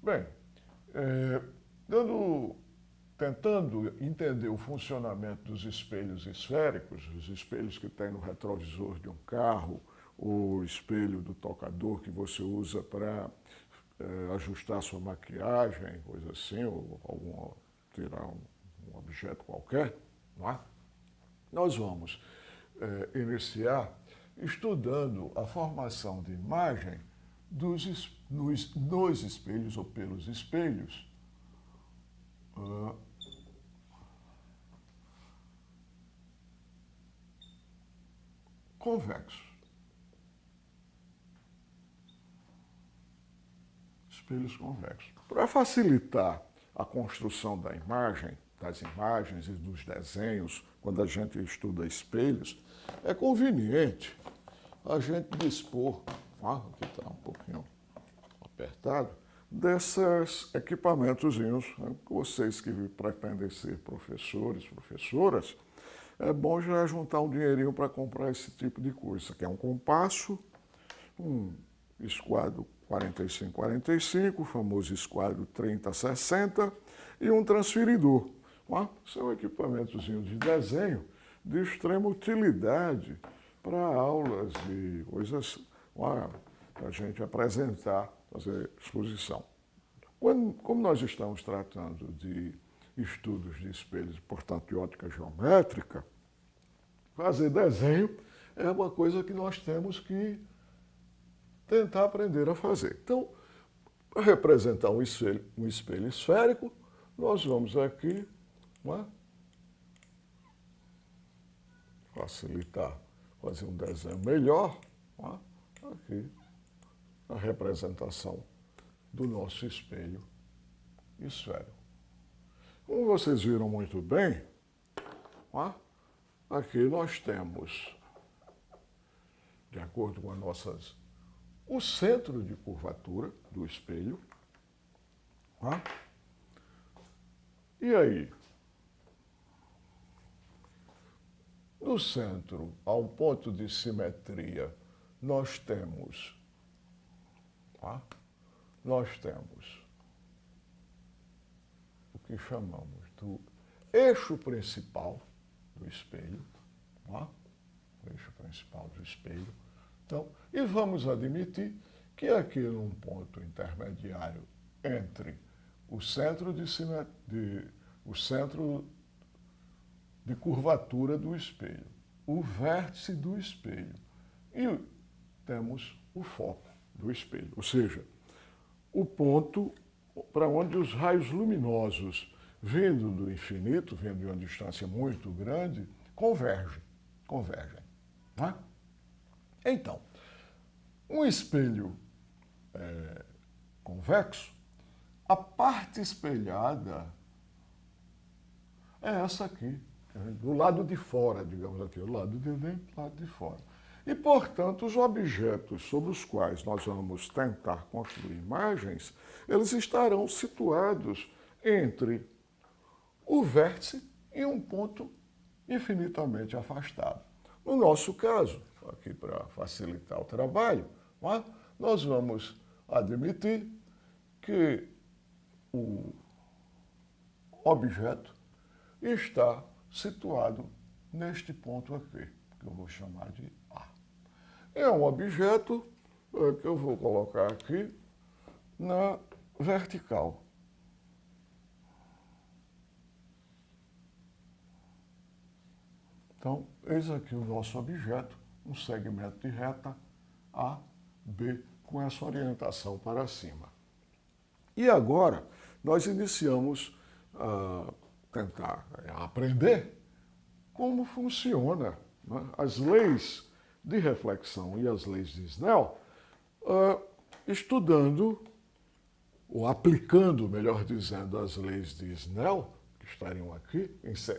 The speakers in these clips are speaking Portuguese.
Bem, tentando entender o funcionamento dos espelhos esféricos, os espelhos que tem no retrovisor de um carro, o espelho do tocador que você usa para ajustar sua maquiagem, coisa assim, ou tirar um objeto qualquer, não é? Nós vamos iniciar estudando a formação de imagem nos espelhos ou pelos espelhos convexos. Espelhos convexos. Para facilitar a construção da imagem, das imagens e dos desenhos, quando a gente estuda espelhos, é conveniente a gente dispor, aqui está um pouquinho apertado, desses equipamentozinhos, né? Vocês que pretendem ser professores, professoras, é bom já juntar um dinheirinho para comprar esse tipo de coisa. Isso aqui é um compasso, um esquadro 45-45, o famoso esquadro 30-60 e um transferidor. São equipamentozinhos de desenho de extrema utilidade para aulas e coisas para a gente apresentar, fazer exposição. Como nós estamos tratando de estudos de espelhos, portanto, de ótica geométrica, fazer desenho é uma coisa que nós temos que tentar aprender a fazer. Então, para representar um espelho esférico, nós vamos aqui facilitar, fazer um desenho melhor, aqui a representação do nosso espelho esférico. Como vocês viram muito bem, aqui nós temos, de acordo com as nossas, o centro de curvatura do espelho. E aí, no centro, ao ponto de simetria, nós temos o que chamamos do eixo principal do espelho, o eixo principal do espelho. Então, e vamos admitir que aqui num ponto intermediário entre o centro de curvatura do espelho, o vértice do espelho e temos o foco do espelho, ou seja, o ponto para onde os raios luminosos vindo do infinito, vindo de uma distância muito grande, convergem. Então, um espelho convexo, a parte espelhada é essa aqui, do lado de fora, digamos aqui, o lado de dentro, o lado de fora. E, portanto, os objetos sobre os quais nós vamos tentar construir imagens, eles estarão situados entre o vértice e um ponto infinitamente afastado. No nosso caso, aqui para facilitar o trabalho, nós vamos admitir que o objeto está situado neste ponto aqui, que eu vou chamar de A. É um objeto que eu vou colocar aqui na vertical. Então, eis aqui o nosso objeto, um segmento de reta A, B, com essa orientação para cima. E agora, nós iniciamos a tentar aprender como funciona as leis de reflexão e as leis de Snell, estudando, ou aplicando, melhor dizendo, as leis de Snell, que estariam aqui,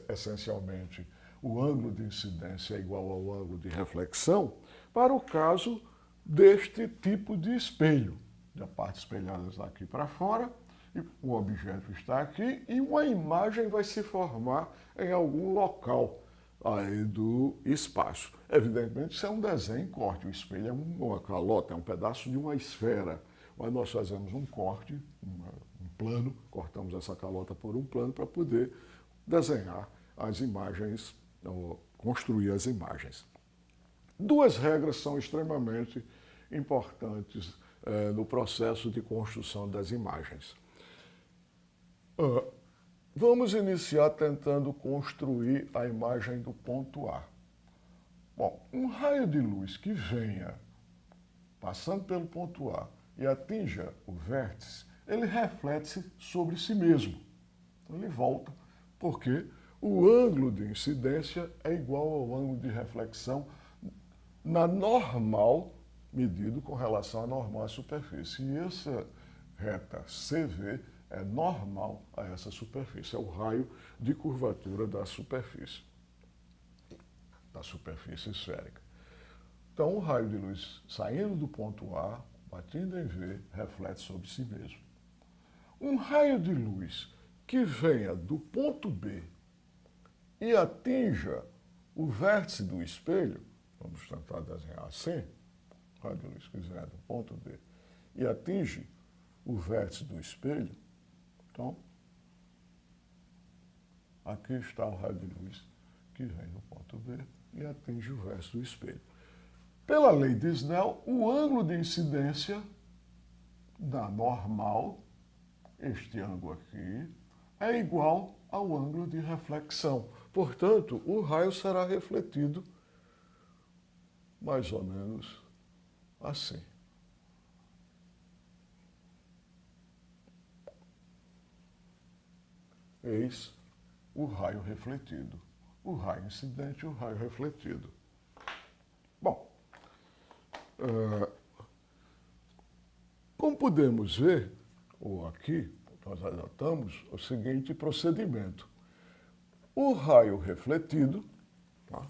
essencialmente, o ângulo de incidência é igual ao ângulo de reflexão, para o caso deste tipo de espelho. A parte espelhada está aqui para fora, e o objeto está aqui, e uma imagem vai se formar em algum local aí do espaço. Evidentemente, isso é um desenho em corte. O espelho é uma calota, é um pedaço de uma esfera. mas nós fazemos um corte, um plano, cortamos essa calota por um plano para poder desenhar as imagens, ou construir as imagens. Duas regras são extremamente importantes no processo de construção das imagens. Vamos iniciar tentando construir a imagem do ponto A. Bom, um raio de luz que venha passando pelo ponto A e atinja o vértice, ele reflete-se sobre si mesmo. Então ele volta, porque o ângulo de incidência é igual ao ângulo de reflexão na normal, medido com relação à normal à superfície. E essa reta CV é normal a essa superfície, é o raio de curvatura da superfície esférica. Então, o raio de luz saindo do ponto A, batendo em V, reflete sobre si mesmo. Um raio de luz que venha do ponto B e atinja o vértice do espelho, vamos tentar desenhar assim, raio de luz que venha do ponto B e atinge o vértice do espelho, então, aqui está o raio de luz que vem do ponto B e atinge o vértice do espelho. Pela lei de Snell, o ângulo de incidência da normal, este ângulo aqui, é igual ao ângulo de reflexão. Portanto, o raio será refletido mais ou menos assim. Eis o raio refletido. O raio incidente e o raio refletido. Bom, como podemos ver, ou aqui, nós adotamos o seguinte procedimento. O raio refletido, tá?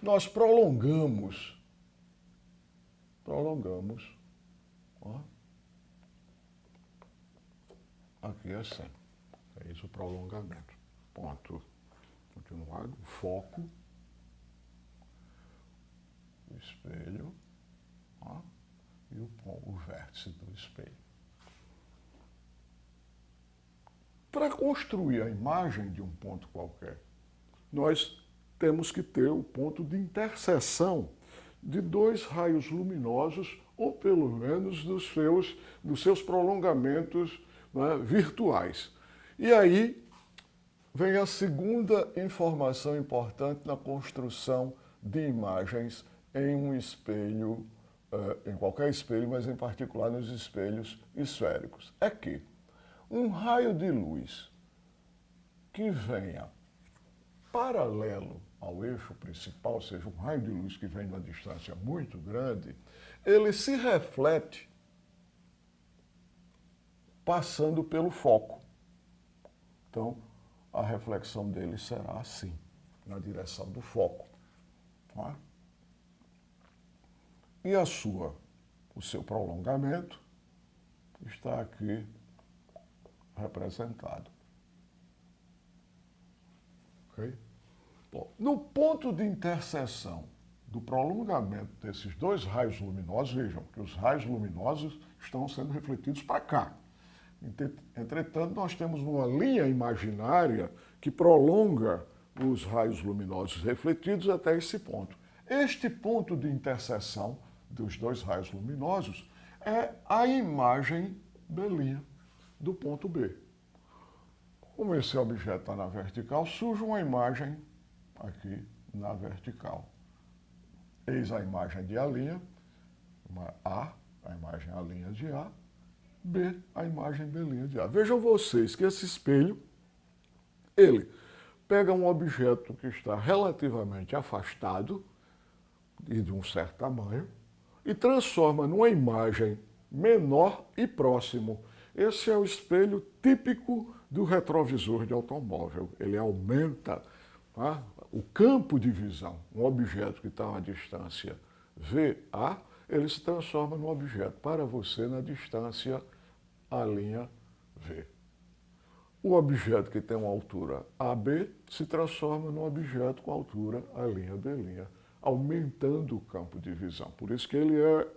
Nós prolongamos, ó, aqui assim. É isso o prolongamento. Ponto continuado, foco, o espelho, ó, e o vértice do espelho. Para construir a imagem de um ponto qualquer, nós temos que ter o ponto de interseção de dois raios luminosos, ou pelo menos dos seus prolongamentos, né, virtuais. E aí vem a segunda informação importante na construção de imagens em um espelho, em qualquer espelho, mas em particular nos espelhos esféricos. É que um raio de luz que venha paralelo ao eixo principal, ou seja, um raio de luz que vem de uma distância muito grande, ele se reflete passando pelo foco. Então, a reflexão dele será assim, na direção do foco. Tá? E o seu prolongamento está aqui representado. Okay? Bom, no ponto de interseção do prolongamento desses dois raios luminosos, vejam que os raios luminosos estão sendo refletidos para cá. Entretanto, nós temos uma linha imaginária que prolonga os raios luminosos refletidos até esse ponto. Este ponto de interseção dos dois raios luminosos é a imagem B' do ponto B. Como esse objeto está na vertical, surge uma imagem aqui na vertical. Eis a imagem de A', A, a imagem A' de A, B, a imagem B' de A. Vejam vocês que esse espelho, ele pega um objeto que está relativamente afastado e de um certo tamanho e transforma numa imagem menor e próximo. Esse é o espelho típico do retrovisor de automóvel. Ele aumenta, tá, o campo de visão. Um objeto que está a uma distância VA, ele se transforma num objeto para você na distância A'V. O objeto que tem uma altura AB se transforma num objeto com altura A'B' aumentando o campo de visão. Por isso que ele é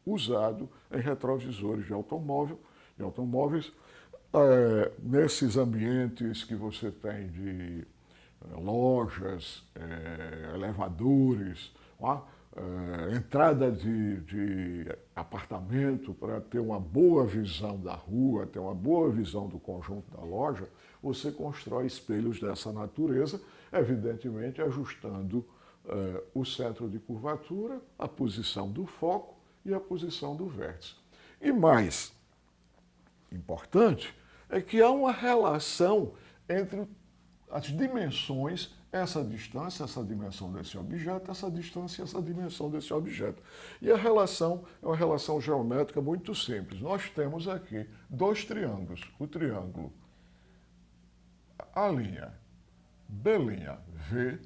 usado em retrovisores de automóveis, nesses ambientes que você tem de lojas, elevadores, entrada de apartamento para ter uma boa visão da rua, ter uma boa visão do conjunto da loja, você constrói espelhos dessa natureza, evidentemente ajustando o centro de curvatura, a posição do foco e a posição do vértice. E mais importante é que há uma relação entre as dimensões, essa distância, essa dimensão desse objeto, essa distância e essa dimensão desse objeto. E a relação é uma relação geométrica muito simples. Nós temos aqui dois triângulos. O triângulo A', B',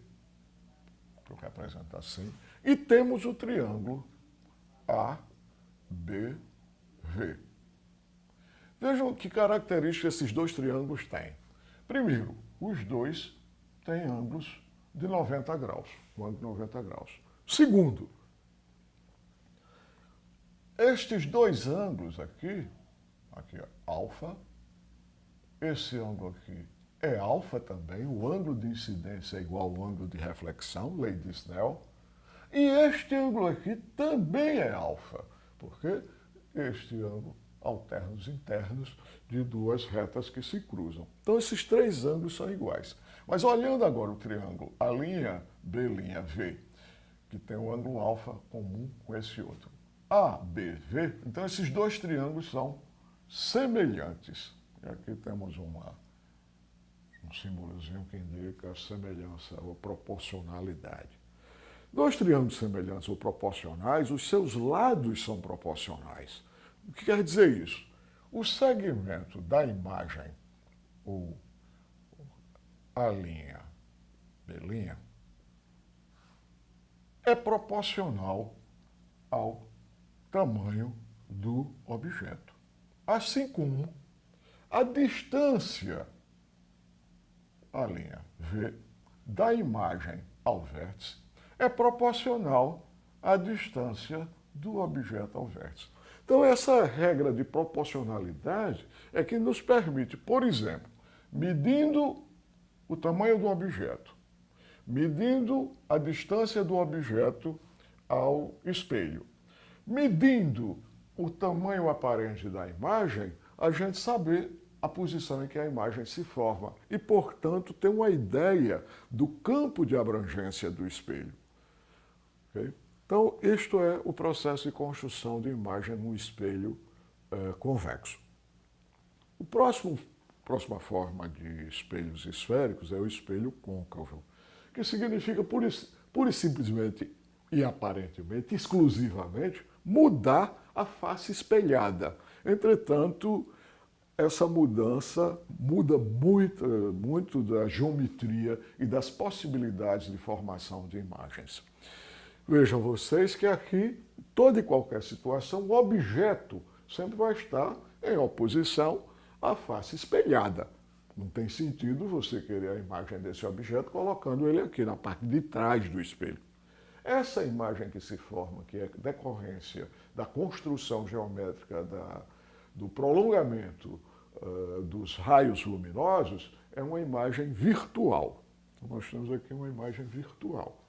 que eu represento assim, e temos o triângulo ABV. Vejam que características esses dois triângulos têm. Primeiro, os dois têm ângulos de 90 graus, um ângulo de 90 graus. Segundo, estes dois ângulos aqui ó, alfa, esse ângulo aqui é alfa também, o ângulo de incidência é igual ao ângulo de reflexão, lei de Snell, e este ângulo aqui também é alfa, porque este ângulo alterna os internos de duas retas que se cruzam. Então, esses três ângulos são iguais. Mas olhando agora o triângulo A'B', V, que tem o ângulo alfa comum com esse outro, ABV, então esses dois triângulos são semelhantes. E aqui temos um símbolozinho que indica a semelhança ou proporcionalidade. Dois triângulos semelhantes ou proporcionais, os seus lados são proporcionais. O que quer dizer isso? O segmento da imagem, ou A', B', é proporcional ao tamanho do objeto. Assim como a distância A', da imagem ao vértice é proporcional à distância do objeto ao vértice. Então, essa regra de proporcionalidade é que nos permite, por exemplo, medindo o tamanho do objeto, medindo a distância do objeto ao espelho, medindo o tamanho aparente da imagem, a gente saber a posição em que a imagem se forma e, portanto, ter uma ideia do campo de abrangência do espelho. Okay? Então, isto é o processo de construção de imagem num espelho convexo. Próxima forma de espelhos esféricos é o espelho côncavo, que significa pura e simplesmente e aparentemente, exclusivamente, mudar a face espelhada. Entretanto, essa mudança muda muito da geometria e das possibilidades de formação de imagens. Vejam vocês que aqui, toda e qualquer situação, o objeto sempre vai estar em oposição à face espelhada. Não tem sentido você querer a imagem desse objeto colocando ele aqui na parte de trás do espelho. Essa imagem que se forma, que é decorrência da construção geométrica do prolongamento dos raios luminosos, é uma imagem virtual. Então, nós temos aqui uma imagem virtual.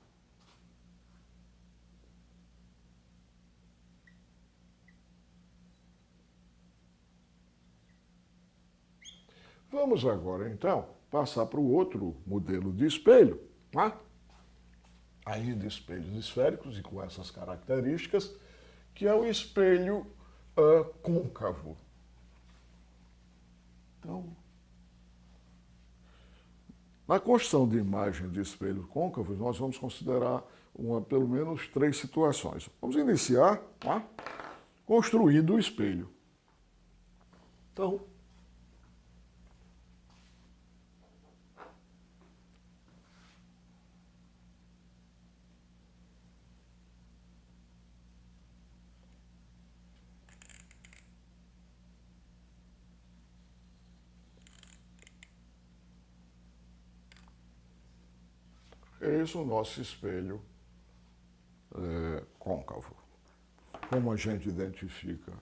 Vamos agora, então, passar para o outro modelo de espelho, né? Ainda espelhos esféricos e com essas características, que é o espelho côncavo. Então, na construção de imagem de espelhos côncavos, nós vamos considerar pelo menos 3 situações. Vamos iniciar, né, construindo o espelho. Então, eis o nosso espelho côncavo. Como a gente identifica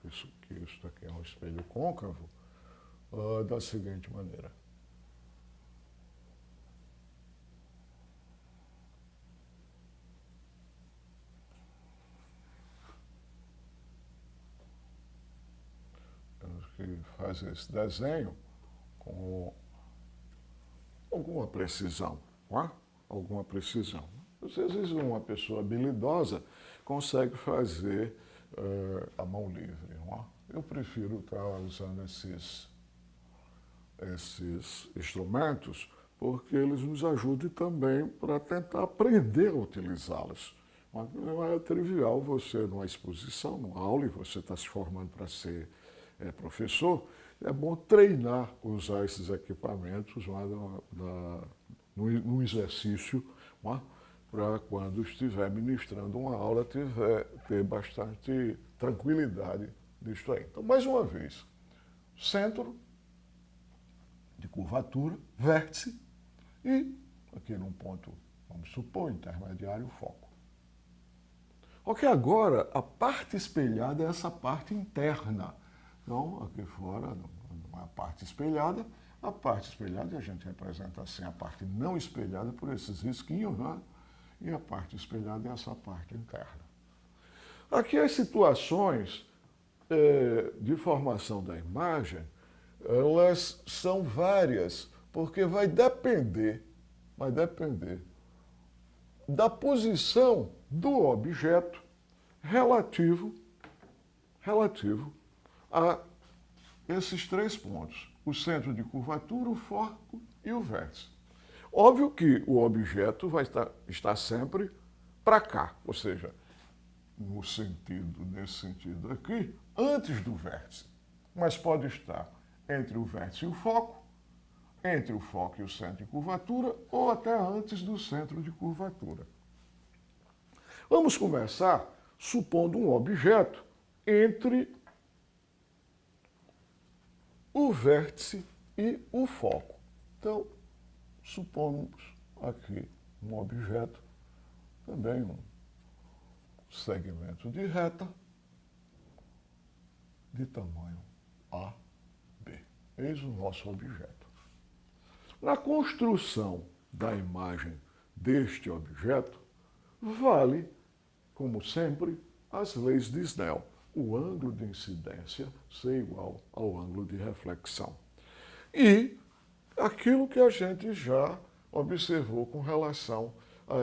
que isso daqui é um espelho côncavo? Da seguinte maneira. Temos que fazer esse desenho com alguma precisão, não é? Alguma precisão. Às vezes uma pessoa habilidosa consegue fazer a mão livre, não é? Eu prefiro estar usando esses instrumentos porque eles nos ajudam também para tentar aprender a utilizá-los. Não é trivial você, numa exposição, numa aula, e você está se formando para ser professor, é bom treinar, usar esses equipamentos no exercício, para quando estiver ministrando uma aula ter bastante tranquilidade nisso aí. Então, mais uma vez, centro de curvatura, vértice e, aqui num ponto, vamos supor, intermediário, foco. Ok, agora a parte espelhada é essa parte interna. Então, aqui fora não é a parte espelhada. A parte espelhada a gente representa assim a parte não espelhada por esses risquinhos, né? E a parte espelhada é essa parte interna. Aqui as situações de formação da imagem, elas são várias, porque vai depender da posição do objeto relativo a esses três pontos: o centro de curvatura, o foco e o vértice. Óbvio que o objeto vai estar sempre para cá, ou seja, nesse sentido aqui, antes do vértice. Mas pode estar entre o vértice e o foco, entre o foco e o centro de curvatura, ou até antes do centro de curvatura. Vamos começar supondo um objeto entre o vértice e o foco. Então, supomos aqui um objeto, também um segmento de reta de tamanho AB. Eis o nosso objeto. Na construção da imagem deste objeto, vale, como sempre, as leis de Snell. O ângulo de incidência ser igual ao ângulo de reflexão. E aquilo que a gente já observou com relação a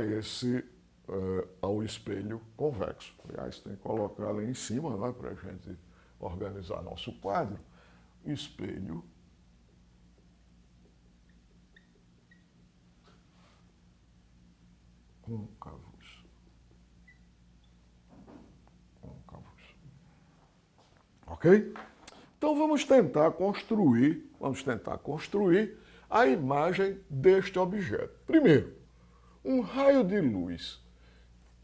ao espelho convexo. Aliás, tem que colocar ali em cima, né, para a gente organizar nosso quadro. Espelho côncavos. Ok? Então vamos tentar construir a imagem deste objeto. Primeiro, um raio de luz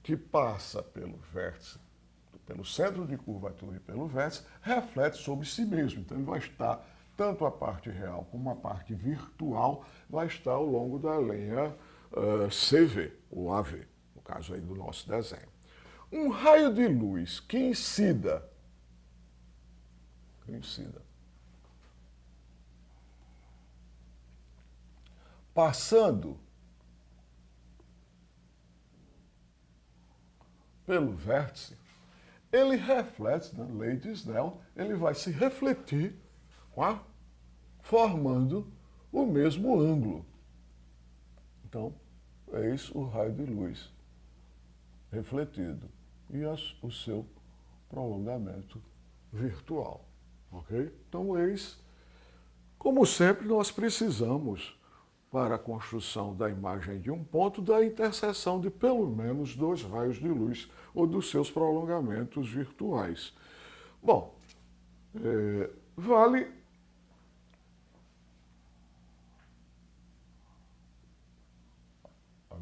que passa pelo vértice, pelo centro de curvatura e pelo vértice, reflete sobre si mesmo. Então ele vai estar, tanto a parte real como a parte virtual, vai estar ao longo da linha CV, ou AV, no caso aí do nosso desenho. Um raio de luz que incida passando pelo vértice, ele reflete, na lei de Snell, ele vai se refletir, formando o mesmo ângulo. Então, eis o raio de luz refletido e o seu prolongamento virtual. Ok? Então, eis, como sempre, nós precisamos, para a construção da imagem de um ponto, da interseção de pelo menos dois raios de luz ou dos seus prolongamentos virtuais. Bom, vale a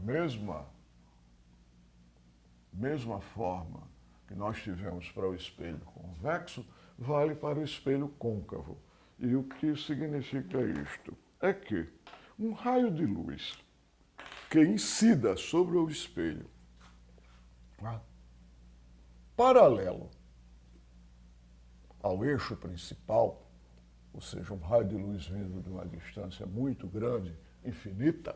mesma forma que nós tivemos para o espelho convexo, vale para o espelho côncavo. E o que significa isto? É que um raio de luz que incida sobre o espelho paralelo ao eixo principal, ou seja, um raio de luz vindo de uma distância muito grande, infinita,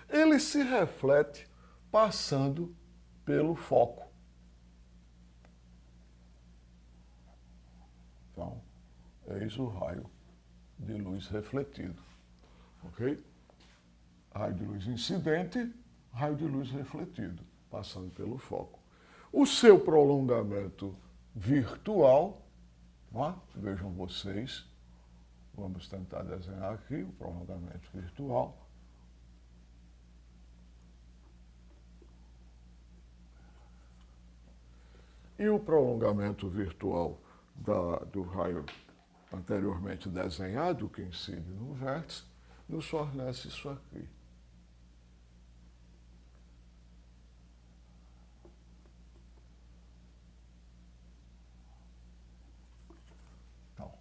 ele se reflete passando pelo foco. Então, eis o raio de luz refletido, ok? Raio de luz incidente, raio de luz refletido, passando pelo foco. O seu prolongamento virtual, vejam vocês, vamos tentar desenhar aqui o prolongamento virtual. E o prolongamento virtual do raio anteriormente desenhado, que incide no vértice, nos fornece isso aqui. Então,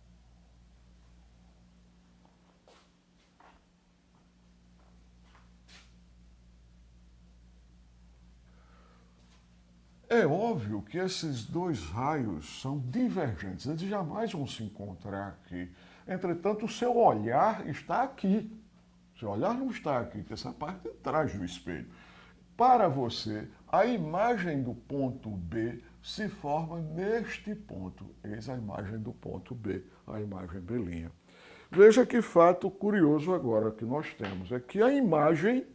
é óbvio que esses dois raios são divergentes, eles jamais vão se encontrar aqui. Entretanto, o seu olhar está aqui. O seu olhar não está aqui, que essa parte de trás do espelho. Para você, a imagem do ponto B se forma neste ponto. Eis a imagem do ponto B, a imagem B'. Veja que fato curioso agora que nós temos, é que a imagem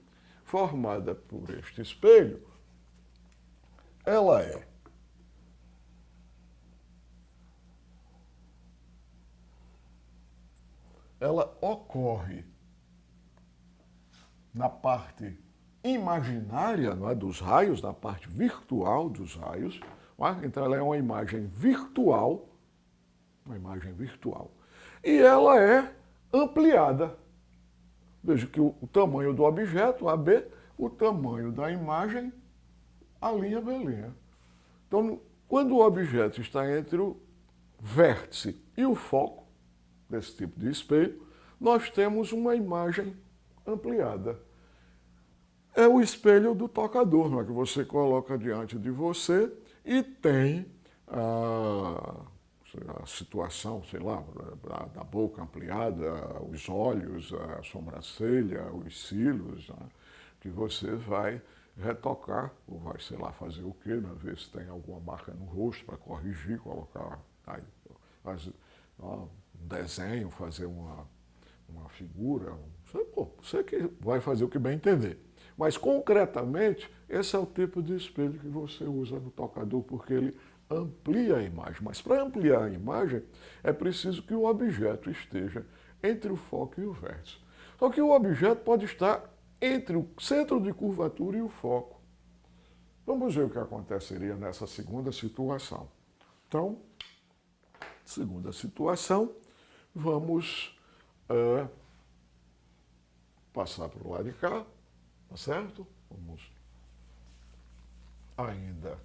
formada por este espelho, ela ocorre na parte imaginária, não é, dos raios, na parte virtual dos raios. Então ela é uma imagem virtual, e ela é ampliada. Veja que o tamanho do objeto, AB, o tamanho da imagem, a linha B'. Então, quando o objeto está entre o vértice e o foco desse tipo de espelho, nós temos uma imagem ampliada. É o espelho do tocador, não é, que você coloca diante de você e tem a situação, sei lá, da boca ampliada, os olhos, a sobrancelha, os cílios, né, que você vai retocar, ou vai, sei lá, fazer o quê, né, ver se tem alguma marca no rosto para corrigir, colocar aí, um desenho, fazer uma figura, você que vai fazer o que bem entender. Mas, concretamente, esse é o tipo de espelho que você usa no tocador, porque ele amplia a imagem. Mas, para ampliar a imagem, é preciso que o objeto esteja entre o foco e o vértice. Só que o objeto pode estar entre o centro de curvatura e o foco. Vamos ver o que aconteceria nessa segunda situação. Então, segunda situação, vamos passar para o lado de cá, tá certo? Vamos ainda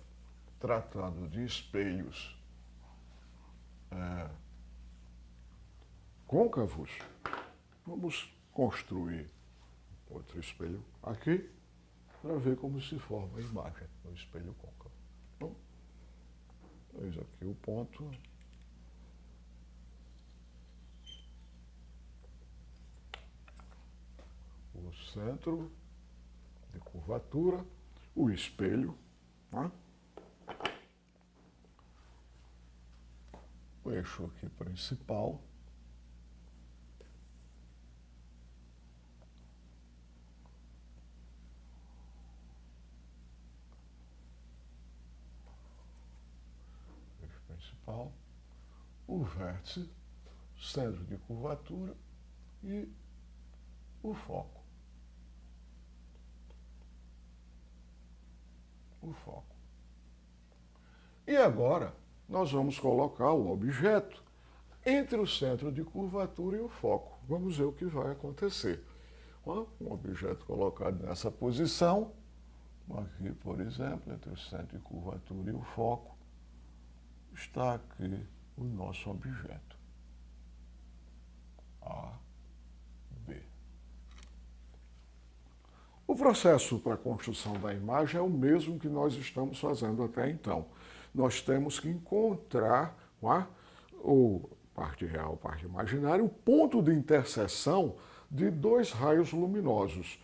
tratando de espelhos côncavos, vamos construir outro espelho aqui para ver como se forma a imagem do espelho côncavo. Então, eis aqui o ponto. O centro de curvatura, o espelho, né? O eixo aqui principal, o vértice, centro de curvatura e o foco. E agora nós vamos colocar o objeto entre o centro de curvatura e o foco. Vamos ver o que vai acontecer. Um objeto colocado nessa posição, aqui, por exemplo, entre o centro de curvatura e o foco, está aqui o nosso objeto. A, B. O processo para a construção da imagem é o mesmo que nós estamos fazendo até então. nós temos que encontrar o parte real, parte imaginária, o ponto de interseção de dois raios luminosos.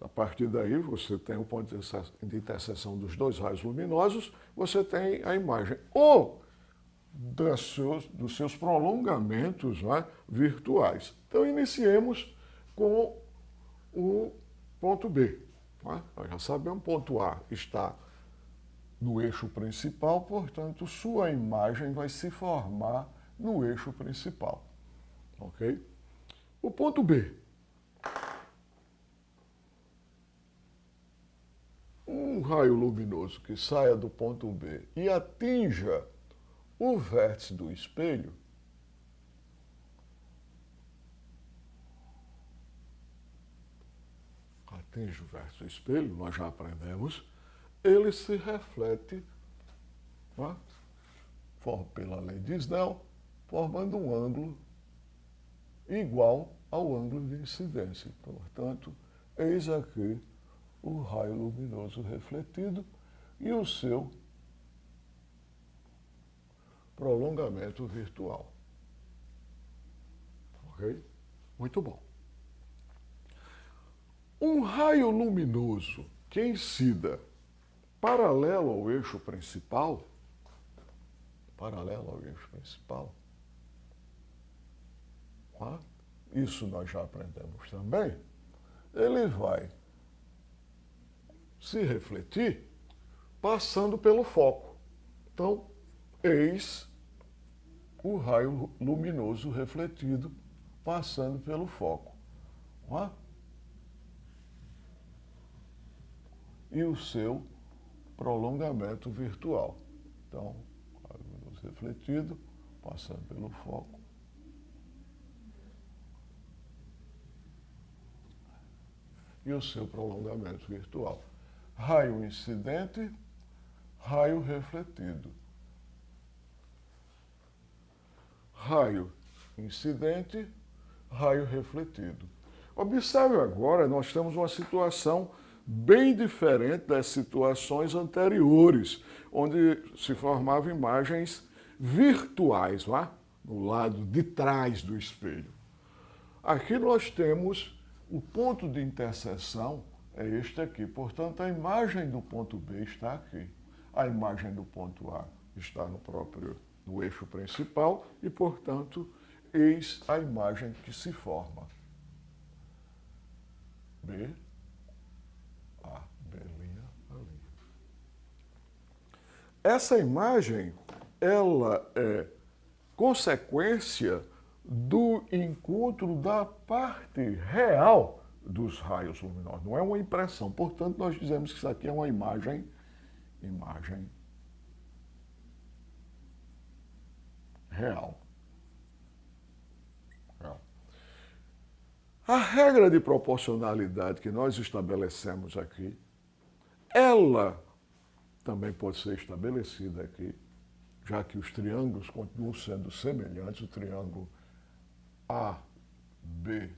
A partir daí, você tem o ponto de interseção dos dois raios luminosos, você tem a imagem ou dos seus prolongamentos virtuais. Então, iniciemos com o ponto B. Nós já sabemos, o ponto A está no eixo principal, portanto, sua imagem vai se formar no eixo principal. Ok? O ponto B. Um raio luminoso que saia do ponto B e atinja o vértice do espelho, atinge o vértice do espelho, nós já aprendemos, ele se reflete pela lei de Snell, formando um ângulo igual ao ângulo de incidência. Portanto, eis aqui o raio luminoso refletido e o seu prolongamento virtual. Ok? Muito bom. Um raio luminoso que incida paralelo ao eixo principal, isso nós já aprendemos também, ele vai se refletir passando pelo foco. Então, eis o raio luminoso refletido passando pelo foco. E o seu prolongamento virtual. Então, raio luminoso refletido passando pelo foco. E o seu prolongamento virtual. Raio incidente, raio refletido. Raio incidente, raio refletido. Observe agora, nós temos uma situação bem diferente das situações anteriores, onde se formavam imagens virtuais, no lado de trás do espelho. Aqui nós temos o ponto de interseção, é este aqui. Portanto, a imagem do ponto B está aqui. A imagem do ponto A está no eixo principal e, portanto, eis a imagem que se forma. B, A, B', ali. Essa imagem, ela é consequência do encontro da parte real dos raios luminosos. Não é uma impressão. Portanto, nós dizemos que isso aqui é uma imagem real. A regra de proporcionalidade que nós estabelecemos aqui, ela também pode ser estabelecida aqui, já que os triângulos continuam sendo semelhantes, o triângulo A, B,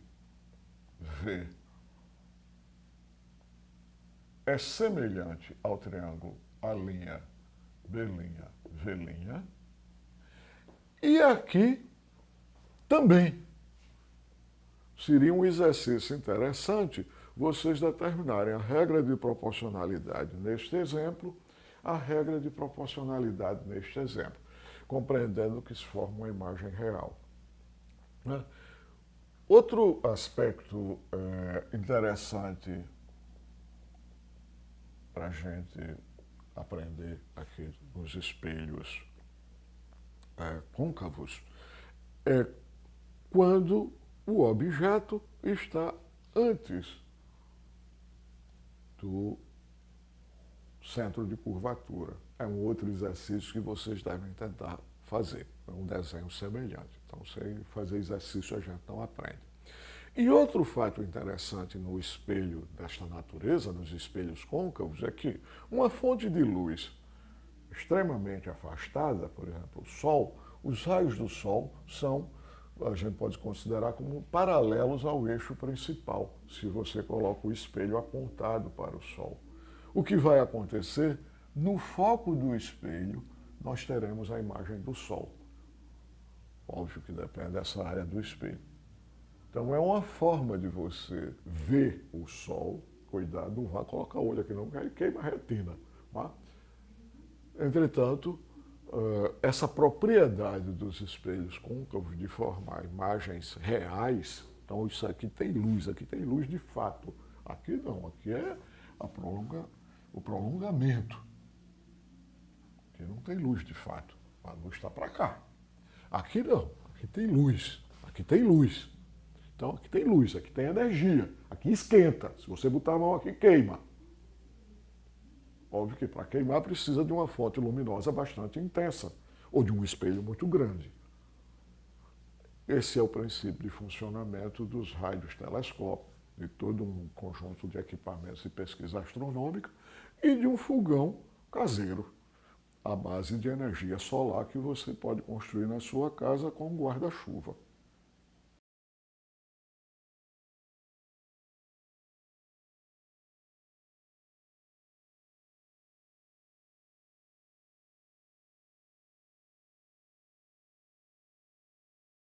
V é semelhante ao triângulo A', B', V'. E aqui também seria um exercício interessante vocês determinarem a regra de proporcionalidade neste exemplo, a regra de proporcionalidade neste exemplo, compreendendo que se forma uma imagem real. Outro aspecto interessante para a gente aprender aqui nos espelhos côncavos é quando o objeto está antes do centro de curvatura. É um outro exercício que vocês devem tentar fazer. É um desenho semelhante. Então, sem fazer exercício, a gente não aprende. E outro fato interessante no espelho desta natureza, nos espelhos côncavos, é que uma fonte de luz extremamente afastada, por exemplo, o Sol, os raios do Sol são, a gente pode considerar como paralelos ao eixo principal, se você coloca o espelho apontado para o Sol. O que vai acontecer No foco do espelho, nós teremos a imagem do Sol. Óbvio que depende dessa área do espelho. Então é uma forma de você ver o Sol. Cuidado, não vá colocar o olho aqui não, porque aí queima a retina. Tá? Entretanto, essa propriedade dos espelhos côncavos de formar imagens reais, então isso aqui tem luz de fato. Aqui não, aqui é o prolongamento. Aqui não tem luz de fato, a luz está para cá. Aqui não, aqui tem luz, aqui tem luz. Então aqui tem luz, aqui tem energia, aqui esquenta. Se você botar a mão aqui, queima. Óbvio que para queimar precisa de uma fonte luminosa bastante intensa, ou de um espelho muito grande. Esse é o princípio de funcionamento dos radiotelescópios, de todo um conjunto de equipamentos de pesquisa astronômica e de um fogão caseiro, à base de energia solar que você pode construir na sua casa com um guarda-chuva.